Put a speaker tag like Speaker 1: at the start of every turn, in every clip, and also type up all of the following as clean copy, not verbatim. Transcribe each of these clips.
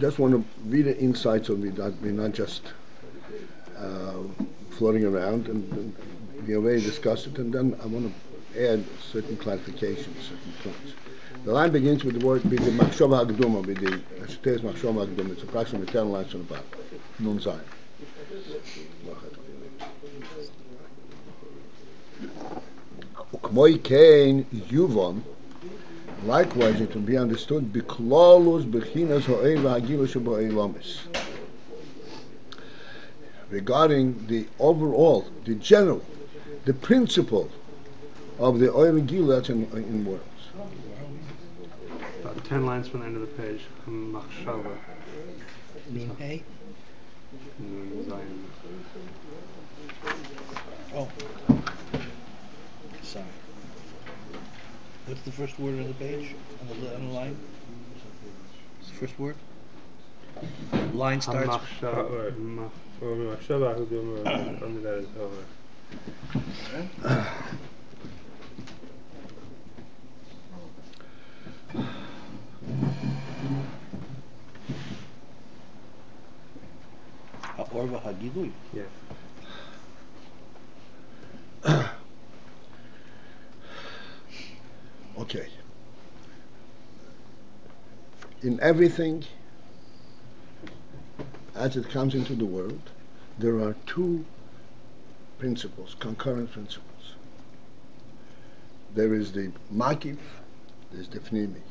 Speaker 1: just want to read the insights of it, that we're not just floating around, and we already discussed it, and then I want to add certain clarifications, certain points. The line begins with the word, with the machshavah hakduma, with the Chassidus machshavah hakduma. It's approximately 10 lines from the bottom. Nun Zayin. Ukmoi kein yuvon. Likewise, it can be understood b'klalus b'chinas ha'oil ha'gilu sheba'olamis. Regarding the overall, the general, the principle of the oil and gilu that's in worlds.
Speaker 2: About 10 lines from the end of the page. Machshavah.
Speaker 3: Nun A?
Speaker 2: Nun Zayin.
Speaker 3: Oh. Sorry. What's the first word on the page? On the line? What's the first word? Line starts.
Speaker 2: Machshavah. Machshavah hakduma. Only that is over.
Speaker 3: Ha'orva ha'gilui.
Speaker 2: Yes.
Speaker 1: Okay. In everything, as it comes into the world, there are two principles, concurrent principles. There is the makif, there's the pnimi.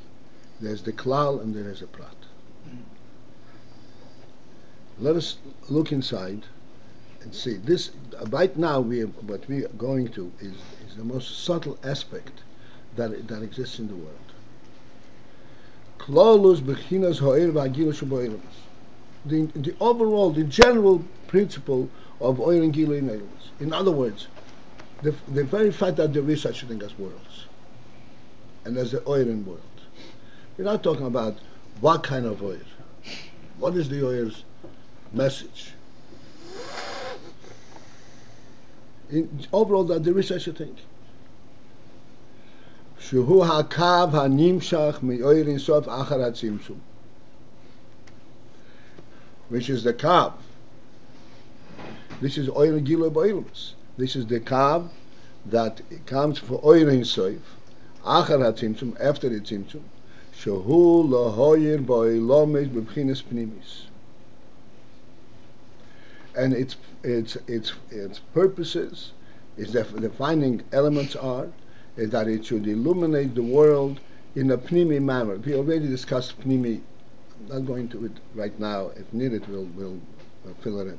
Speaker 1: There's the klal, and there is a prat. Let us look inside and see. This right now, what we are going to is the most subtle aspect that exists in the world. Klalus b'chinas ha'oil v'hagilu sheba'olamis. The overall, the general principle of oil and gilu in elements. In other words, the very fact that there is such a thing as worlds, and there's the oil in world. We're not talking about what kind of oil. What is the oil's message? Overall, that there is such a thing. Shehu hakav hanimshach mi'oil insof achar hatzimtzum, which is the kav. This is oil and gilu b'olamis. This is the kav that comes for oil insof achar hatzimtzum, after the tzimtzum. Shehu lahoyer b'olamis b'bchinas pnimis. And its purposes, its defining elements are is that it should illuminate the world in a pnimi manner. We already discussed pnimi. I'm not going to it right now. If needed, we'll fill it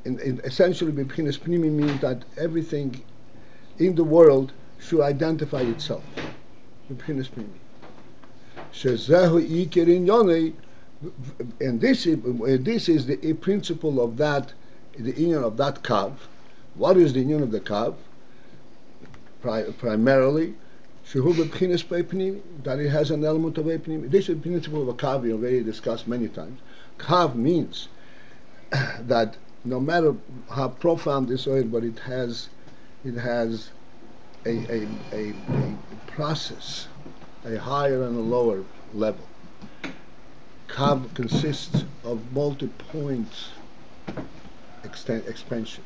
Speaker 1: in. Essentially, b'chinas pnimi means that everything in the world should identify itself. B'chinas pnimi. Shezehu ikir inyonei. And this is the principle of that, the union of that kav. What is the union of the kav? Primarily, that it has an element of epnimi. This is the principle of a kav we already discussed many times. Kav means that no matter how profound this oil, but it has a process, a higher and a lower level. Kav consists of multi-point expansion.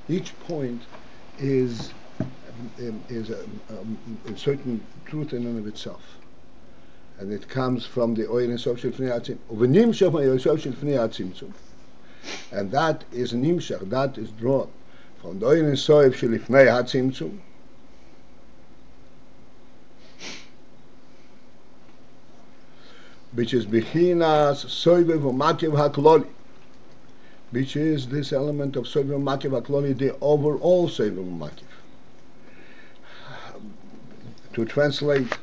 Speaker 1: Each point is a certain truth in and of itself, and it comes from the oil and sof shel fnei hatzimtzum, and that is nimshach, that is drawn from the oil and sof shel fnei hatzimtzum, which is bechinas soivev u'makev hakloli, which is this element of soivev u'makev hakloli, the overall soivev u'makev. To translate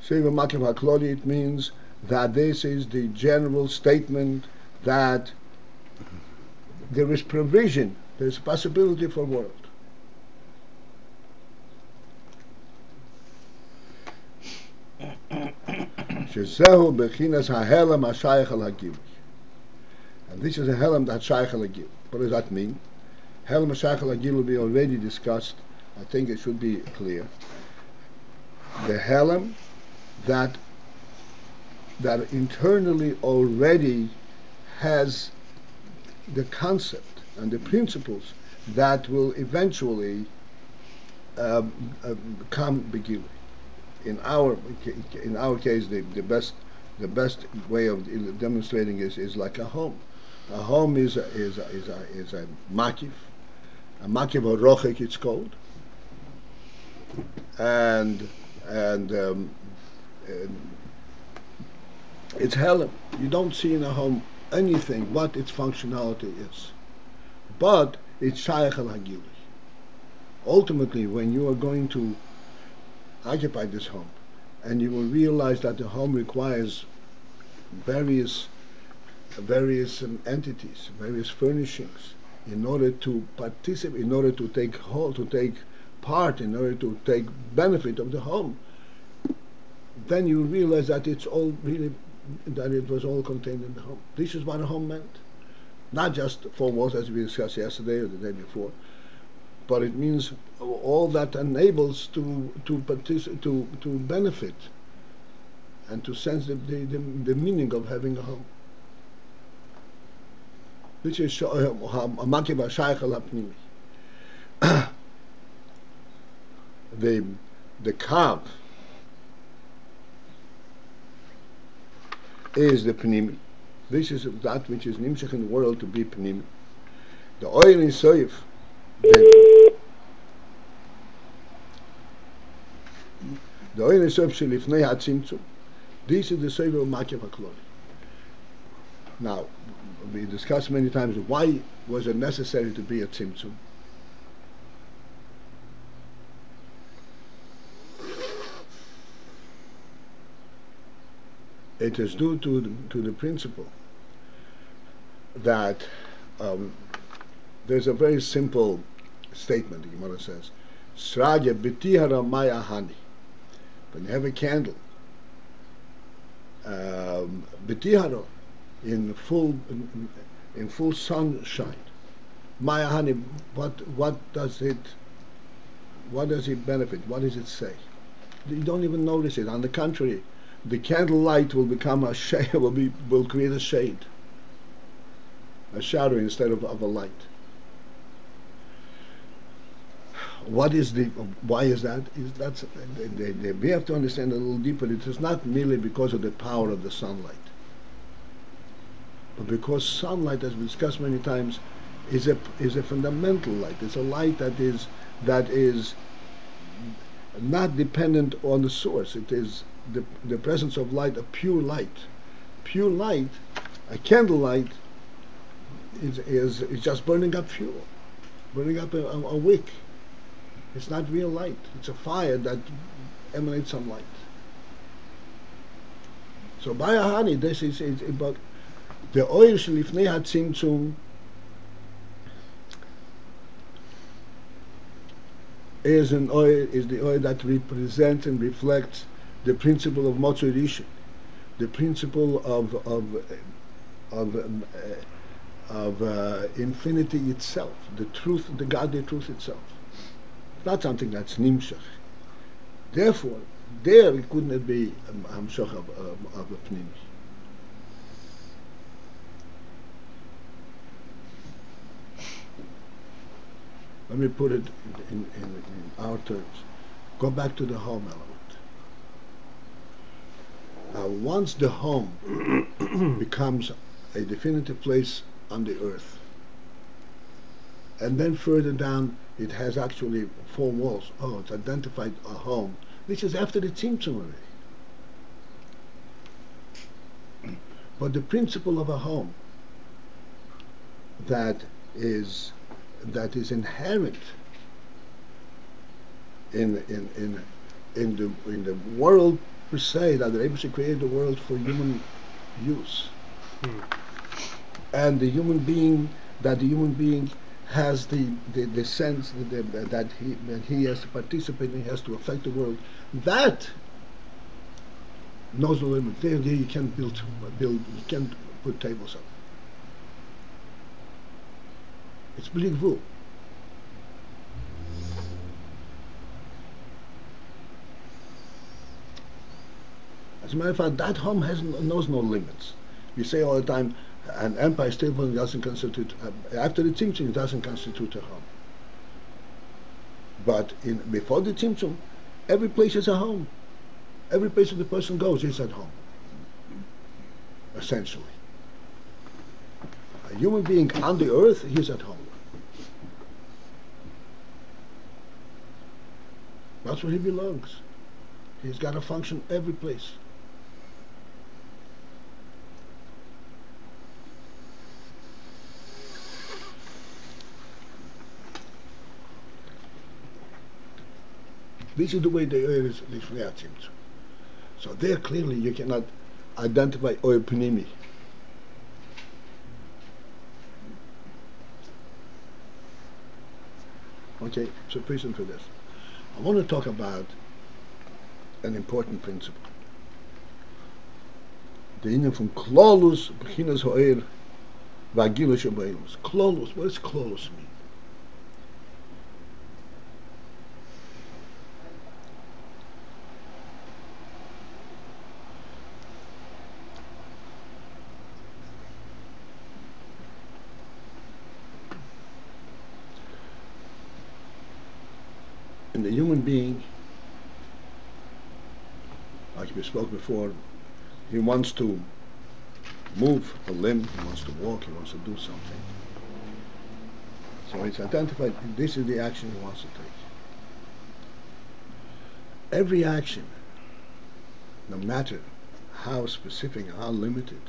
Speaker 1: soivev u'makev hakloli, it means that this is the general statement that there is provision, there is possibility for world. Shezehu bechinas hahelem hashayach al hagilui, and this is a helem that shayach al hagilui. What does that mean? Helem hashayach al hagilui we already discussed. I think it should be clear. The helem that that internally already has the concept and the principles that will eventually become begili. In our case, the best way of demonstrating is like a home. A home is a makiv, a rochek it's called, and it's helen. You don't see in a home anything what its functionality is, but it's shaykh al hagili. Ultimately, when you are going to occupy this home, and you will realize that the home requires various entities, various furnishings, in order to participate, in order to take part, in order to take benefit of the home, then you realize that it's all really, that it was all contained in the home. This is what a home meant. Not just four walls as we discussed yesterday or the day before, but it means all that enables to benefit and to sense the meaning of having a home. Which is machshavah shaykh al hapnimi. The kav is the pnimi. This is that which is nimshach in the world to be pnimi. The oil in soif, the oil in soif shelifnei hatzimtzum. This is the soif of machshavah kloli. Now, we discussed many times why was it necessary to be a tzimtzum. It is due to the principle that there's a very simple statement. The Gemara says, "Srage b'tihara maya hani." When you have a candle, b'tihara, in full sunshine, maya hani, what does it benefit? What does it say? You don't even notice it. On the contrary, the candle light will become a shade, will create a shade, a shadow instead of a light. Why is that? We have to understand a little deeper. It is not merely because of the power of the sunlight, but because sunlight, as we discussed many times, is a fundamental light. It's a light that is not dependent on the source. It is the presence of light, a pure light. Pure light, a candle light, is just burning up fuel, burning up a wick. It's not real light. It's a fire that emanates some light. So by honey, this is about the oil shelifnei hatzimtzum is the oil that represents and reflects the principle of Motzei Rishon, the principle of infinity itself, the truth, the godly truth itself. Not something that's nimshach. Therefore, there it couldn't be hamshach of a pnimi. Let me put it in our terms. Go back to the home element. Now, once the home becomes a definitive place on the earth, and then further down it has actually four walls. Oh, it's identified a home. This is after the tzimtzum already. But the principle of a home that is inherent in the world per se, that they're able to create the world for human use, and the human being has the sense that he has to participate, and he has to affect the world. That knows no limit. There you can't build. You can't put tables up. It's bli gvul. As a matter of fact, that home knows no limits. We say all the time, an empire still doesn't constitute, after the Tzimtzum, it doesn't constitute a home. But before the Tzimtzum, every place is a home. Every place that the person goes is at home, essentially. A human being on the earth, he's at home. That's where he belongs. He's got to function every place. This is the way the Oyer is Lifnei. So there clearly you cannot identify Oyer Pnimi. Okay, sufficient for this. I want to talk about an important principle. The Indian from Klolus, Bechinas Ho'er, Vagilus Shabayilus. Klolus, what does Klolus mean? In the human being, like we spoke before, he wants to move a limb, he wants to walk, he wants to do something. So it's identified, this is the action he wants to take. Every action, no matter how specific, how limited,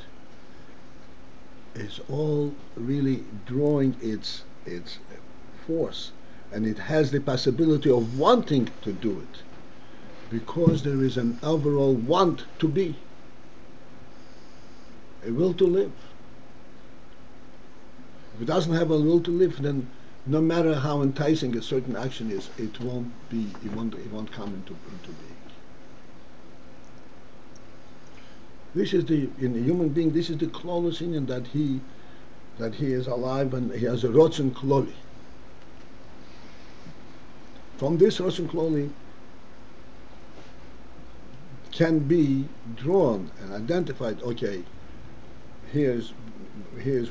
Speaker 1: is all really drawing its force, and it has the possibility of wanting to do it, because there is an overall want to be, a will to live. If it doesn't have a will to live, then no matter how enticing a certain action is, it won't come into being. This is in the human being, this is the klolus inyan, that he is alive and he has a rotzen kloli. From this rotzen kloli can be drawn and identified, okay, here's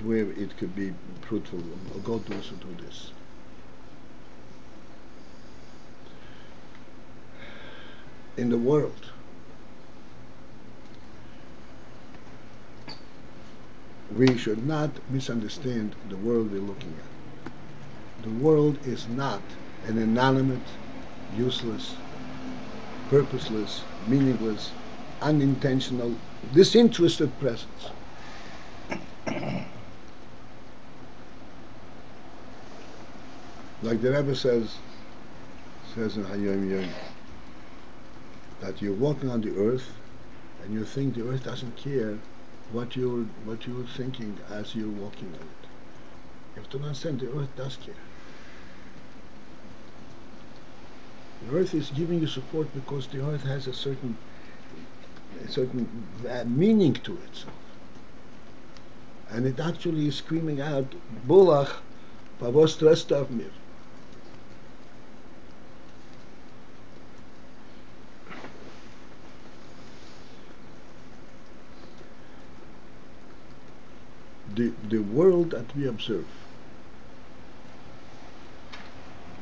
Speaker 1: where it could be fruitful, or go do this or do this. In the world, we should not misunderstand the world we're looking at. The world is not an inanimate, useless, purposeless, meaningless, unintentional, disinterested presence. Like the Rebbe says in Hayom Yom, that you're walking on the earth and you think the earth doesn't care what you're thinking as you're walking on it. You have to understand the earth does care. The earth is giving you support because the earth has a certain meaning to itself, and it actually is screaming out, "Bulach, pavos trestav mir." The world that we observe,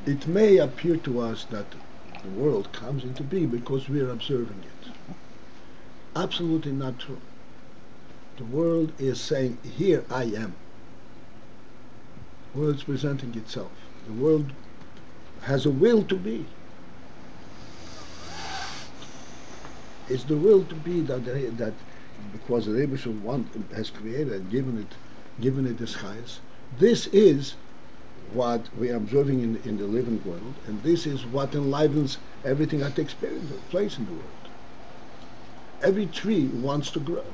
Speaker 1: it may appear to us that the world comes into being because we are observing it. Absolutely not true. The world is saying, here I am. The world is presenting itself. The world has a will to be. It's the will to be that because the Rebbe has created and given it this highest. This is what we are observing in the living world, and this is what enlivens everything that takes place in the world. Every tree wants to grow.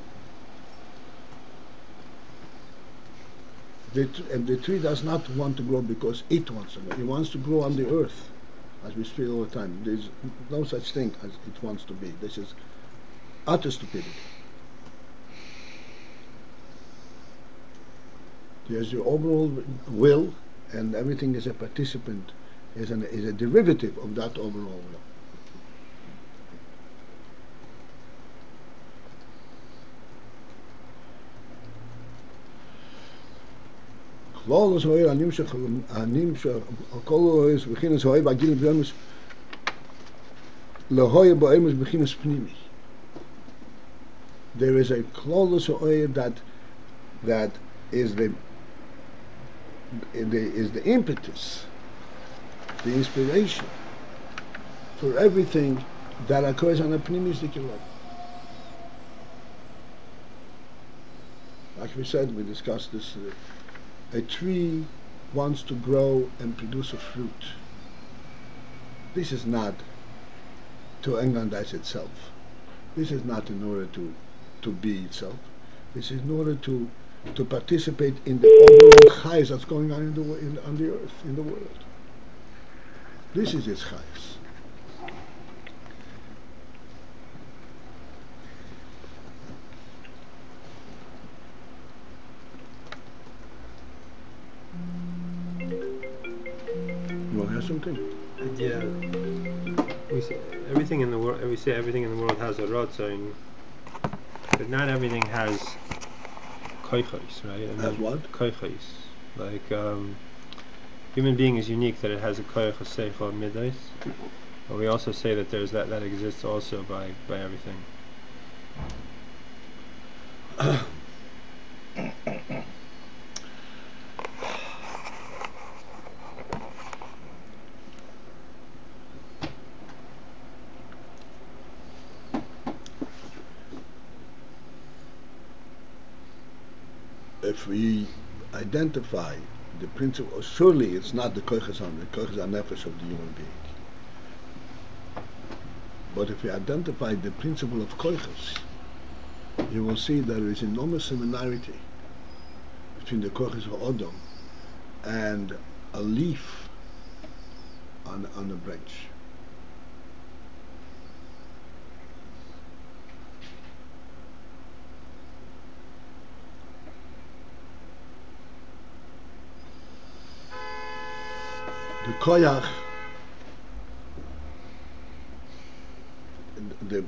Speaker 1: And the tree does not want to grow because it wants to grow. It wants to grow on the earth, as we speak all the time. There's no such thing as it wants to be. This is utter stupidity. There's your overall will, and everything is a participant, is a derivative of that overall will. Klolos hoyer animshach kololos beginnen hoyer bagil bemis lehoyer bemis beginnen pnimi. There is a klolos hoyer that is the impetus, the inspiration for everything that occurs on a pnimistic level. Like we said, we discussed this. A tree wants to grow and produce a fruit. This is not to aggrandize itself. This is not in order to be itself. This is in order to participate in the overall chayes that's going on on the earth, in the world. This is its chayes. You want to have something?
Speaker 2: Yeah. We say everything in the world. We say everything in the world has a rotzon, but not everything has koichos, right?
Speaker 1: Has what?
Speaker 2: Koichos. Like human being is unique that it has a koich, a seichel, midos. But we also say that there's that exists also by everything.
Speaker 1: If we identify the principle, surely it's not the koiches nefesh of the human being. But if we identify the principle of koiches, you will see there is enormous similarity between the koiches of Odom and a leaf on a branch. The koyach, the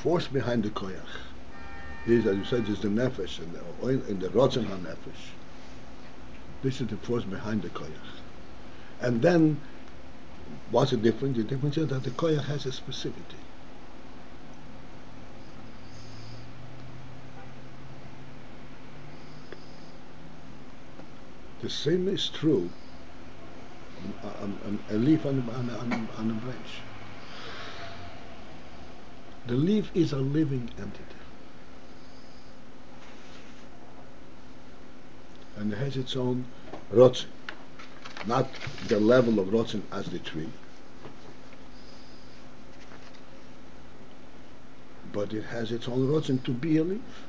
Speaker 1: force behind the koyach is, as you said, is the nefesh and the rotzen ha-nefesh. This is the force behind the koyach. And then, what's the difference? The difference is that the koyach has a specificity. The same is true. A leaf on a branch. The leaf is a living entity, and it has its own rotzen, not the level of rotzen as the tree, but it has its own rotzen to be a leaf,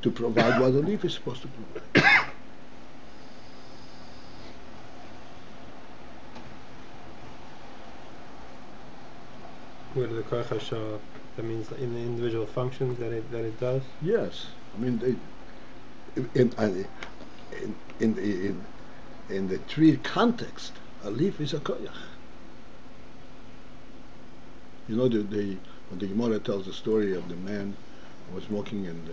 Speaker 1: to provide what the leaf is supposed to provide.
Speaker 2: Where do the koiches show up? That means in the individual functions that it does.
Speaker 1: Yes, I mean in the tree context, a leaf is a koyach. You know when the Gemara tells the story of the man who was walking and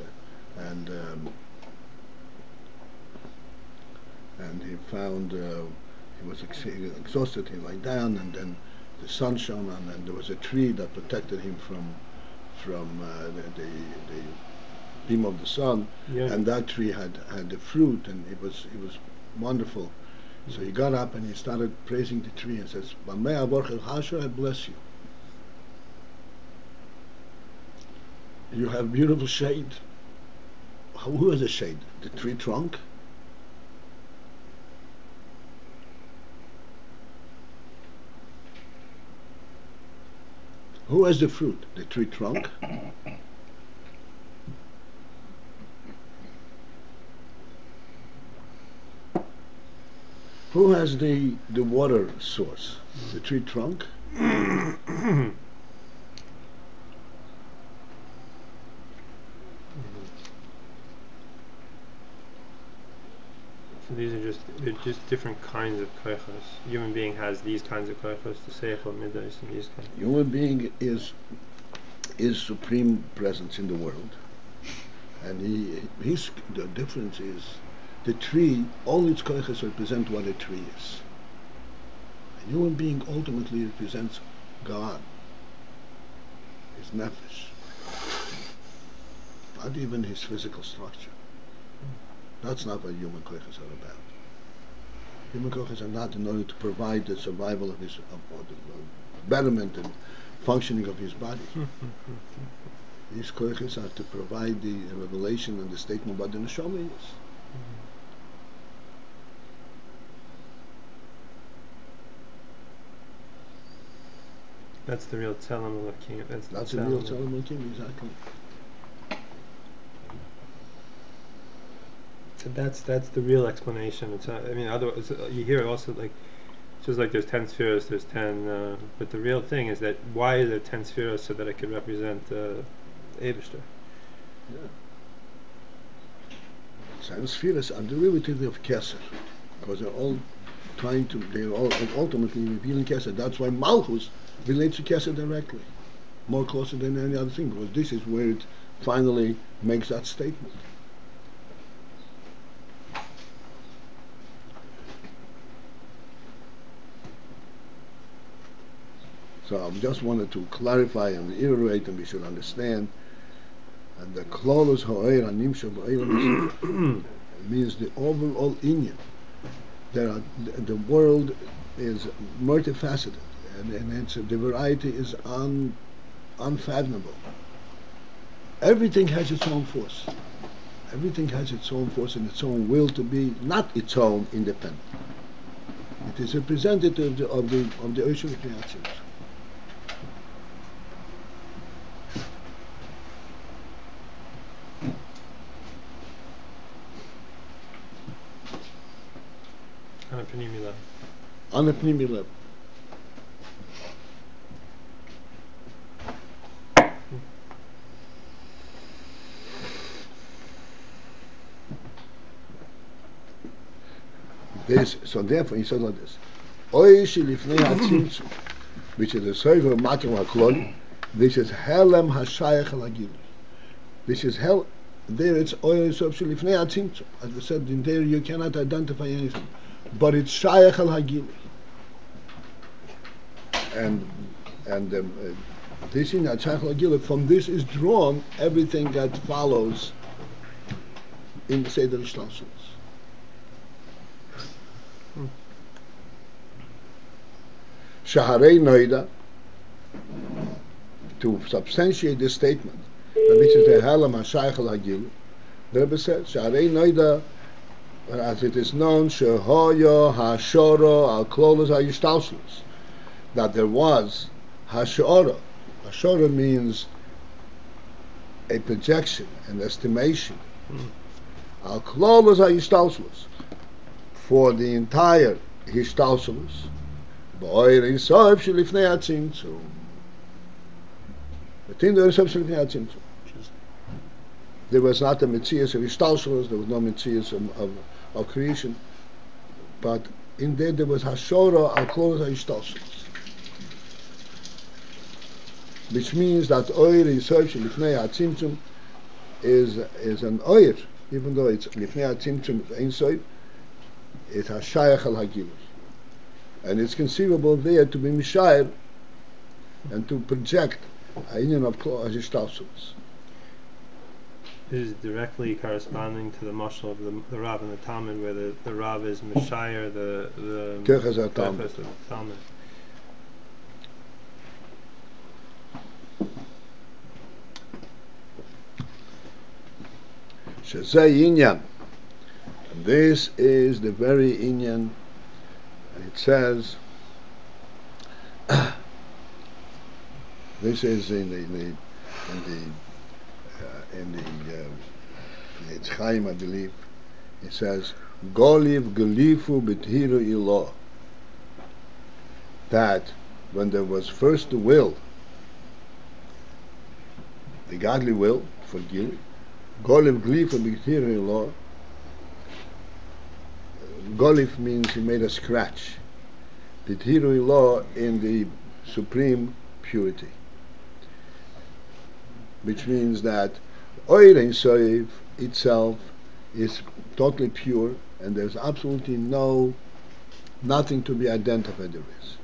Speaker 1: he found he was exhausted. He lay down, and then the sun shone on, and there was a tree that protected him from the beam of the sun.
Speaker 2: Yeah.
Speaker 1: And that tree had the fruit, and it was wonderful. So he got up and he started praising the tree and says, "I bless you. You have beautiful shade." Who has the shade? The tree trunk? Who has the fruit? The tree trunk? Who has the water source? The tree trunk?
Speaker 2: So they're just different kinds of koiches. Human being has these kinds of koiches, the seichel, midos, and these kinds.
Speaker 1: Human being is supreme presence in the world, And the difference is the tree, all its koiches represent what a tree is. A human being ultimately represents God, his nefesh, not even his physical structure. That's not what human koiches are about. Human koiches are not in order to provide the survival of his, or the betterment and functioning of his body. These koiches are to provide the revelation and the statement what the neshama is.
Speaker 2: That's the real tzelem of king. That's
Speaker 1: the real tzelem of king, exactly.
Speaker 2: So that's the real explanation. It's not, I mean, otherwise you hear also like just like there's 10 spheres, there's 10. But the real thing is that why are there 10 spheres so that it could represent Eibishter?
Speaker 1: Yeah. 10 spheres are derivative of Kesser, because they're all ultimately revealing Kesser. That's why Malchus relates to Kesser directly, more closer than any other thing, because this is where it finally makes that statement. So I just wanted to clarify and reiterate, and we should understand. And the Klolos Ha'er Animsha Ba'elam means the overall inyan. The world is multifaceted, and the variety is unfathomable. Everything has its own force. Everything has its own force and its own will to be not its own independent. It is representative of the Oishur Kriyatzim. On a pnimi level. So therefore he says like this: Oy shilifnei hatzimtzum, which is the soiver matam hakloli. This is helem hashayach halagil. This is hell. There it's oy shilifnei hatzimtzum. As I said, in there you cannot identify anything, but it's shayach al hagil. And this in shayach al hagil. From this is drawn everything that follows in the Seder Shtalshalos. Shaharei Noida, to substantiate this statement, which is the Halam HaShaykh Al-Hagil, the Rebbe says, Shaharei Noida, as it is known, Shehoyo HaShoro Al-Klolos HaYishtalshalos, that there was HaShoro. HaShoro means a projection, an estimation. Al-Klolos HaYishtalshalos, for the entire Hishtalshalos, there was not a Metzias of Hishtalshalos, there was no Metzias of creation, but in there was Hashora al-Klolos HaYishtalshalos, which means that Oyer Yisrael Lifnei HaTzimtzum is an Oyer, even though it's Lifnei HaTzimtzum Ein Sof, it's Hashayach al-Hagilus. And it's conceivable there to be Mishayr and to project Ayin of Hishtalshalos.
Speaker 2: This is directly corresponding to the mashal of the Rav and the Talmud, where the Rav is Mishayr, the
Speaker 1: Kechas HaTalmud. Shezei Inyan. This is the very Inyan. It says, this is in the Eitz Chaim, I believe. It says, Goliv Gelifu B'Thiru Ilah. That when there was first the will, the godly will for Gili, Goliv Gelifu B'Thiru Ilah. Golif means he made a scratch. B'Thiru Ilah, in the supreme purity, which means that Oil Ein Sof itself is totally pure, and there's absolutely nothing to be identified there is.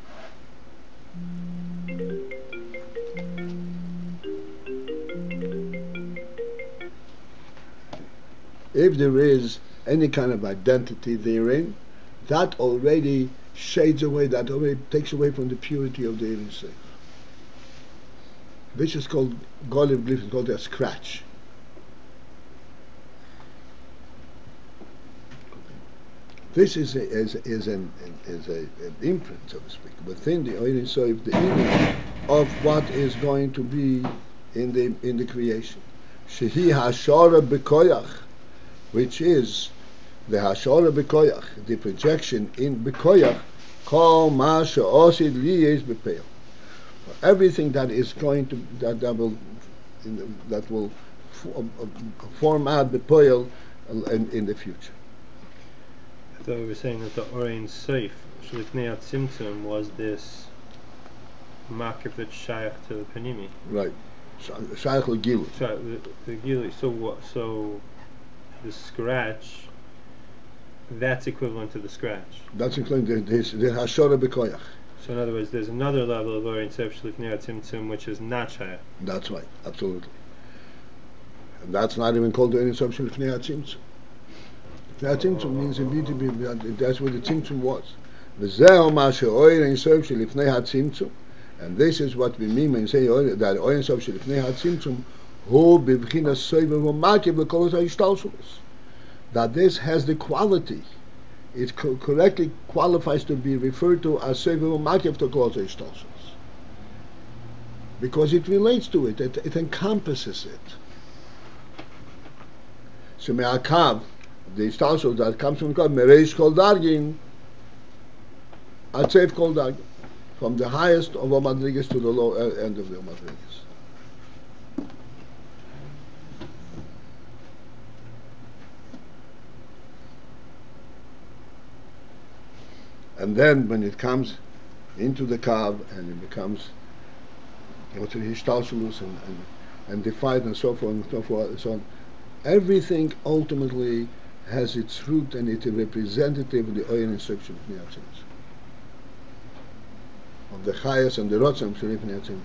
Speaker 1: If there is any kind of identity therein, that already shades away, that already takes away from the purity of the Ein Sof. This is called Golem Glyph, it's called a scratch. This is an imprint, so to speak, within the Ein Sof, the image of what is going to be in the creation. Shehi hashara b'koyach, which is the hashara b'koyach, the projection in b'koyach, kol ma she'osid liyes b'peil. Everything that is going to that will form out b'peil in the future.
Speaker 2: I thought we were saying that the Ein Sof Shlifnei Tzimtzum was this makif that's shaykh to the Panimi.
Speaker 1: Right. Shaykh al-Gilui.
Speaker 2: The Gilui. So what? So the scratch, that's equivalent to the scratch.
Speaker 1: That's including the hashara b'koyach.
Speaker 2: So in other words, there's another level of Ein Sof Shlifnei Tzimtzum which is not shaykh.
Speaker 1: That's right. Absolutely. And that's not even called the Ein Sof Shlifnei Tzimtzum. That Tzimtzum means indeed to be, that's what the Tzimtzum was. V'zeh ma she'oyer Ein Sof Shlifnei HaTzimtzum. And this is what we mean when we say that Ein Sof Shlifnei HaTzimtzum hu b'bchinas soiv v'makiv v'kol ha'ishtalshulos. That this has the quality, it correctly qualifies to be referred to as soiv v'makiv to kol ha'ishtalshulos. Because it relates to it, it encompasses it. So me'akav, the ishtalshulos that comes from God, mereish kol dargin, ad seif kol dargin. From the highest of Madrigas to the low end of the Madrigas. And then when it comes into the Kav and it becomes to the Hishtalshalus and defied and so forth and so forth and so on, everything ultimately has its root and it's a representative of the Oyin instruction of Niyatzim. Of the Chayas and the Rotzim Sharif Niyatzim.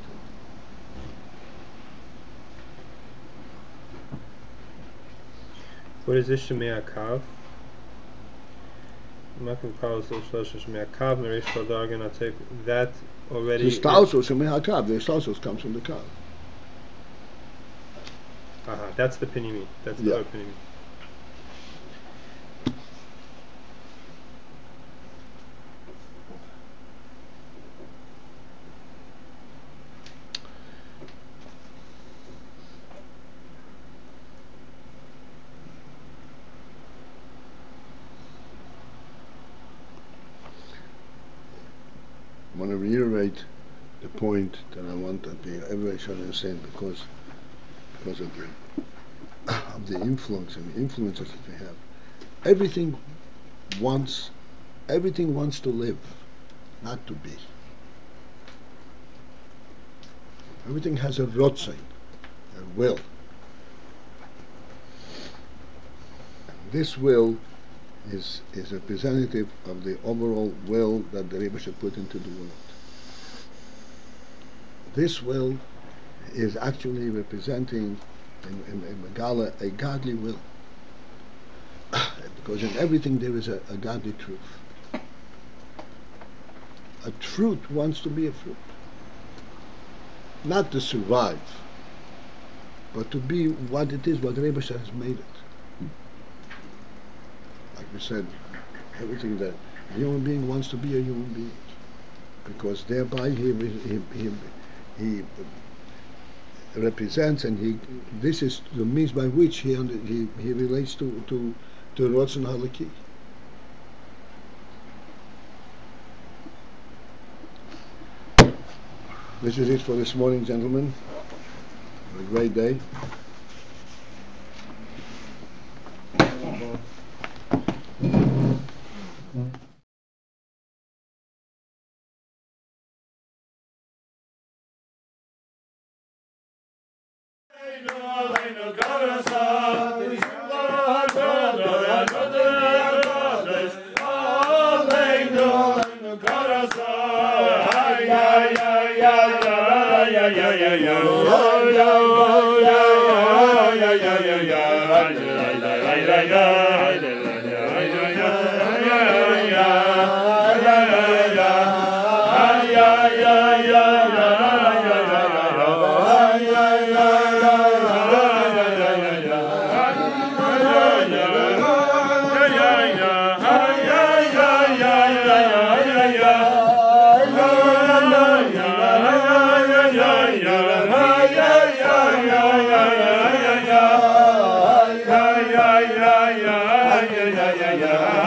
Speaker 2: What is this Shemei HaKav? Makim Kav Sil Shlosh Shemei HaKav Mereish Kol Dargan Atzef. That already.
Speaker 1: The Stalsos Shemei HaKav. The Stalsos comes from the Kav.
Speaker 2: That's the Pinimi. That's the Pinimi.
Speaker 1: I want to reiterate the point that I want that everybody should understand because of the influence and the influences that we have. Everything wants to live, not to be. Everything has a rotzain, a will. And this will is representative of the overall will that the Rebbe should put into the world. This will is actually representing in Megala a godly will. Because in everything there is a godly truth. A truth wants to be a fruit. Not to survive, but to be what it is, what the Rebbe has made it. Like we said, everything that a human being wants to be a human being, because thereby he represents and this is the means by which he relates to Rotzen Halaki. This is it for this morning, gentlemen. Have a great day.
Speaker 4: Ayin, Ayin, ya